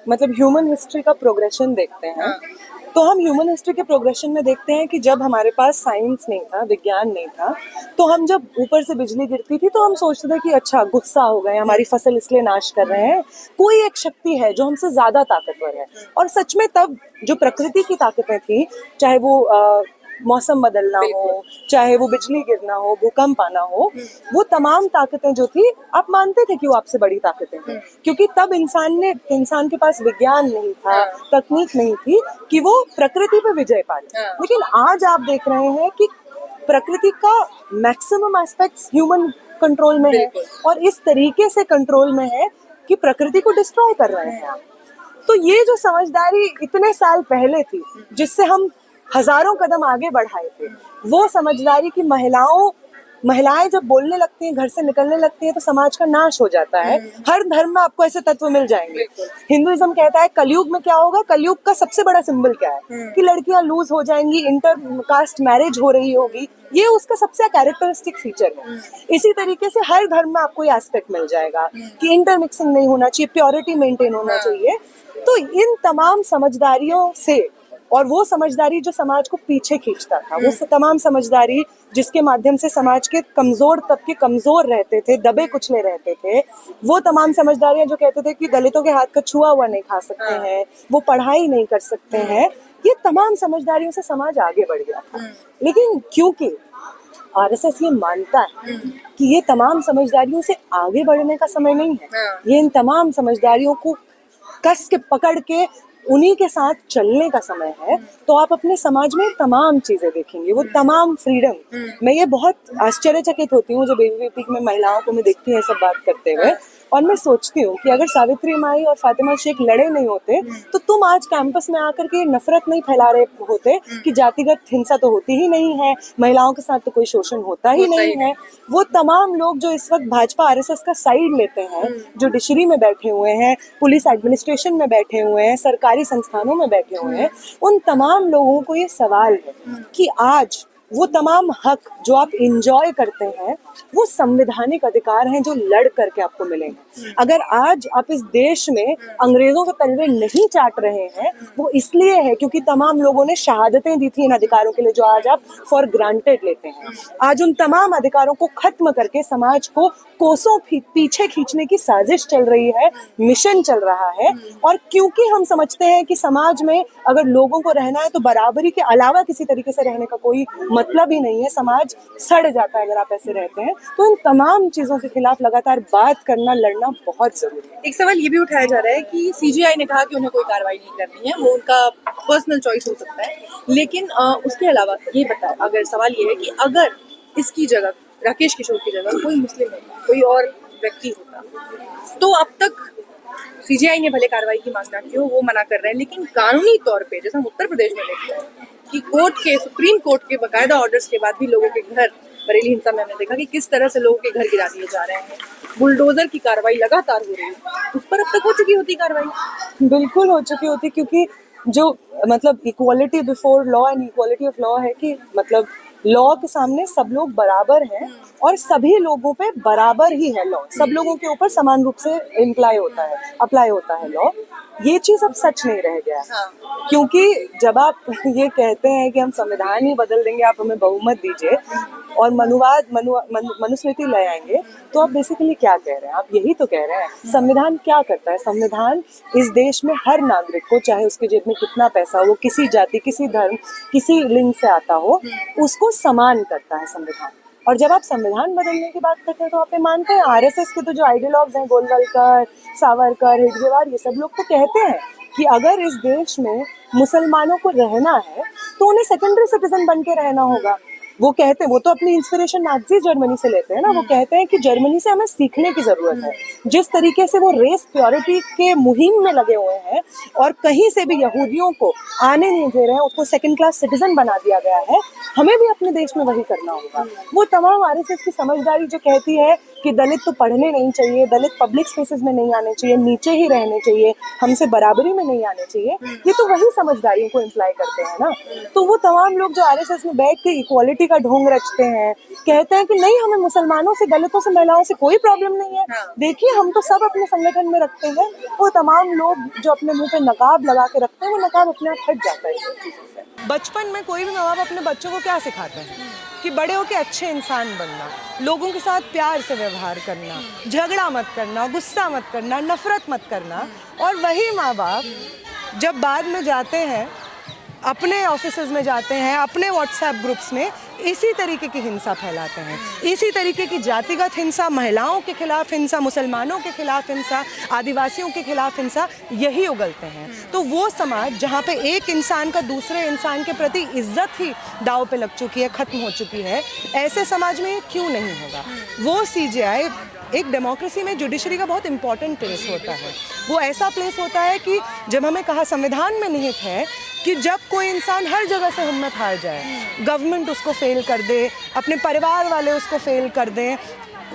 मतलब human history का progression देखते हैं, तो हम ह्यूमन हिस्ट्री के प्रोग्रेशन में देखते हैं कि जब हमारे पास साइंस नहीं था, विज्ञान नहीं था, तो हम जब ऊपर से बिजली गिरती थी तो हम सोचते थे कि अच्छा गुस्सा हो गए, हमारी फसल इसलिए नाश कर रहे हैं, कोई एक शक्ति है जो हमसे ज्यादा ताकतवर है। और सच में तब जो प्रकृति की ताकतें थी, चाहे वो मौसम बदलना हो, चाहे वो बिजली गिरना हो, भूकंप आना हो, वो तमाम ताकतें जो थी आप मानते थे कि वो आपसे बड़ी ताकतें हैं, क्योंकि तब इंसान के पास विज्ञान नहीं था, तकनीक नहीं थी कि वो प्रकृति पे विजय पा ले। लेकिन आज आप देख रहे हैं कि प्रकृति का मैक्सिमम एस्पेक्ट्स ह्यूमन कंट्रोल में है, और इस तरीके से कंट्रोल में है कि प्रकृति को डिस्ट्रॉय कर रहे हैं आप। तो ये जो समझदारी इतने साल पहले थी, जिससे हम हजारों कदम आगे बढ़ाए थे, वो समझदारी की महिलाएं जब बोलने लगती हैं, घर से निकलने लगती हैं, तो समाज का नाश हो जाता है। हर धर्म में आपको ऐसे तत्व मिल जाएंगे। हिंदुइज्म कहता है कलयुग में क्या होगा, कलयुग का सबसे बड़ा सिंबल क्या है कि लड़कियां लूज हो जाएंगी, इंटर कास्ट मैरिज हो रही होगी, ये उसका सबसे कैरेक्टरिस्टिक फीचर है। इसी तरीके से हर धर्म में आपको ये एस्पेक्ट मिल जाएगा कि इंटरमिक्सिंग नहीं होना चाहिए, प्योरिटी मेंटेन होना चाहिए। तो इन तमाम समझदारियों से, और वो समझदारी जो समाज को पीछे खींचता था, वो तमाम समझदारी जिसके माध्यम से समाज के कमजोर तबके कमजोर रहते थे, दबे कुचले रहते थे, वो तमाम समझदारियां जो कहते थे कि दलितों के हाथ का छुआ हुआ नहीं खा सकते हैं, वो पढ़ाई नहीं कर सकते हैं, ये तमाम समझदारियों से समाज आगे बढ़ गया था। लेकिन क्योंकि आरएसएस ये मानता है कि ये तमाम समझदारियों से आगे बढ़ने का समय नहीं है, ये इन तमाम समझदारियों को कस के पकड़ के उन्हीं के साथ चलने का समय है, तो आप अपने समाज में तमाम चीजें देखेंगे, वो तमाम फ्रीडम। मैं ये बहुत आश्चर्यचकित होती हूँ जब एबीवीपी में महिलाओं को मैं देखती हूँ सब बात करते हुए, और मैं सोचती हूँ कि अगर सावित्री माई और फातिमा शेख लड़े नहीं होते तो तुम आज कैंपस में आकर के नफरत नहीं फैला रहे होते कि जातिगत हिंसा तो होती ही नहीं है, महिलाओं के साथ तो कोई शोषण होता ही नहीं है। वो तमाम लोग जो इस वक्त भाजपा आरएसएस का साइड लेते हैं, जो डिशरी में बैठे हुए हैं, पुलिस एडमिनिस्ट्रेशन में बैठे हुए हैं, सरकारी संस्थानों में बैठे हुए हैं, उन तमाम लोगों को ये सवाल है कि आज वो तमाम हक जो आप इंजॉय करते हैं, वो संवैधानिक अधिकार हैं जो लड़ करके आपको मिलेंगे। अगर आज आप इस देश में अंग्रेजों के तलवे नहीं चाट रहे हैं, वो इसलिए है क्योंकि तमाम लोगों ने शहादतें दी थी इन अधिकारों के लिए जो आज आप फॉर ग्रांटेड लेते हैं। आज उन तमाम अधिकारों को खत्म करके समाज को कोसों पीछे खींचने की साजिश चल रही है, मिशन चल रहा है। और क्योंकि हम समझते हैं कि समाज में अगर लोगों को रहना है तो बराबरी के अलावा किसी तरीके से रहने का कोई मतलब ही नहीं है, समाज सड़ जाता है अगर आप ऐसे रहते हैं, तो इन तमाम चीजों के खिलाफ लगातार बात करना, लड़ना बहुत जरूरी है। एक सवाल ये भी उठाया जा रहा है कि सीजीआई ने कहा कि उन्हें कोई कार्रवाई नहीं करनी है, वो उनका पर्सनल चॉइस हो सकता है, लेकिन उसके अलावा ये बताओ, अगर सवाल ये है कि अगर इसकी जगह राकेश किशोर की जगह कोई मुस्लिम होता, कोई और व्यक्ति होता, तो अब तक सीजीआई ने भले कार्रवाई की मांग ना की हो, वो मना कर रहे हैं, लेकिन कानूनी तौर पे जैसे हम उत्तर प्रदेश में देखते हैं कि सुप्रीम कोर्ट के बाकायदा ऑर्डर्स के बाद भी लोगों के घर, बरेली हिंसा में हमने देखा कि किस तरह से लोगों के घर गिरा दिए जा रहे हैं, बुलडोजर की कार्रवाई लगातार हो रही है, उस पर अब तक हो चुकी होती कार्रवाई? बिल्कुल हो चुकी होती, क्योंकि जो मतलब equality before law and equality of law है कि मतलब लॉ के सामने सब लोग बराबर हैं और सभी लोगों पे बराबर ही है लॉ, सब लोगों के ऊपर समान रूप से अप्लाई होता है लॉ। ये चीज अब सच नहीं रह गया है, क्योंकि जब आप ये कहते हैं कि हम संविधान ही बदल देंगे, आप हमें बहुमत दीजिए और मनुस्मृति ले आएंगे, तो आप बेसिकली क्या कह रहे हैं? आप यही तो कह रहे हैं। संविधान क्या करता है? संविधान इस देश में हर नागरिक को, चाहे उसके जेब में कितना पैसा हो, वो किसी जाति, किसी धर्म, किसी लिंग से आता हो, उसको समान करता है संविधान। और जब आप संविधान बदलने की बात करते हैं तो आप ये मानते हैं, आरएसएस के तो जो आइडियोलॉग्स हैं, गोलवलकर, सावरकर, हेडगेवार, ये सब लोग तो कहते हैं कि अगर इस देश में मुसलमानों को रहना है तो उन्हें सेकेंडरी सिटीजन बन के रहना होगा। वो कहते हैं, वो तो अपनी इंस्पिरेशन नाज़ी जर्मनी से लेते हैं ना, वो कहते हैं कि जर्मनी से हमें सीखने की जरूरत है। जिस तरीके से वो रेस प्योरिटी के मुहिम में लगे हुए हैं और कहीं से भी यहूदियों को आने नहीं दे रहे हैं, उसको सेकंड क्लास सिटीजन बना दिया गया है, हमें भी अपने देश में वही करना होगा। वो तमाम आरएसएस की समझदारी जो कहती है कि दलित तो पढ़ने नहीं चाहिए, दलित पब्लिक स्पेसेस में नहीं आने चाहिए, नीचे ही रहने चाहिए, हमसे बराबरी में नहीं आने चाहिए, ये तो वही समझदारियों को इम्प्लाई करते हैं ना। तो वो तमाम लोग जो आरएसएस में बैठ के इक्वालिटी का ढोंग रचते हैं, कहते हैं कि नहीं हमें मुसलमानों से, दलितों से, महिलाओं से कोई प्रॉब्लम नहीं है, देखिए हम तो सब अपने संगठन में रखते हैं, वो तमाम लोग जो अपने मुंह पे नकाब लगा के रखते हैं, वो नकाब अपने आप हट जाता है इन सब चीज़ों से। बचपन में कोई भी माँ बाप अपने बच्चों को क्या सिखाते हैं कि बड़े होकर अच्छे इंसान बनना, लोगों के साथ प्यार से व्यवहार करना, झगड़ा मत करना, गुस्सा मत करना, नफरत मत करना। और वही माँ बाप जब बाद में जाते हैं, अपने ऑफिसेज में जाते हैं, अपने व्हाट्सएप ग्रुप्स में इसी तरीके की हिंसा फैलाते हैं, इसी तरीके की जातिगत हिंसा, महिलाओं के खिलाफ हिंसा, मुसलमानों के खिलाफ हिंसा, आदिवासियों के खिलाफ हिंसा, यही उगलते हैं। तो वो समाज जहाँ पे एक इंसान का दूसरे इंसान के प्रति इज्जत ही दाव पे लग चुकी है, ख़त्म हो चुकी है, ऐसे समाज में ये क्यों नहीं होगा। वो सीजीआई एक डेमोक्रेसी में जुडिशरी का बहुत इंपॉर्टेंट प्लेस होता है। वो ऐसा प्लेस होता है कि जब हमें कहा संविधान में निहित है कि जब कोई इंसान हर जगह से हिम्मत हार जाए, गवर्नमेंट उसको फेल कर दे, अपने परिवार वाले उसको फेल कर दें,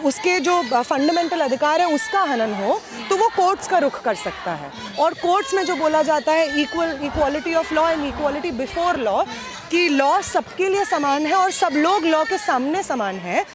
उसके जो फंडामेंटल अधिकार है उसका हनन हो, तो वो कोर्ट्स का रुख कर सकता है। और कोर्ट्स में जो बोला जाता है equality of law and equality before law, कि लॉ सबके लिए समान है और सब लोग लॉ के सामने समान है,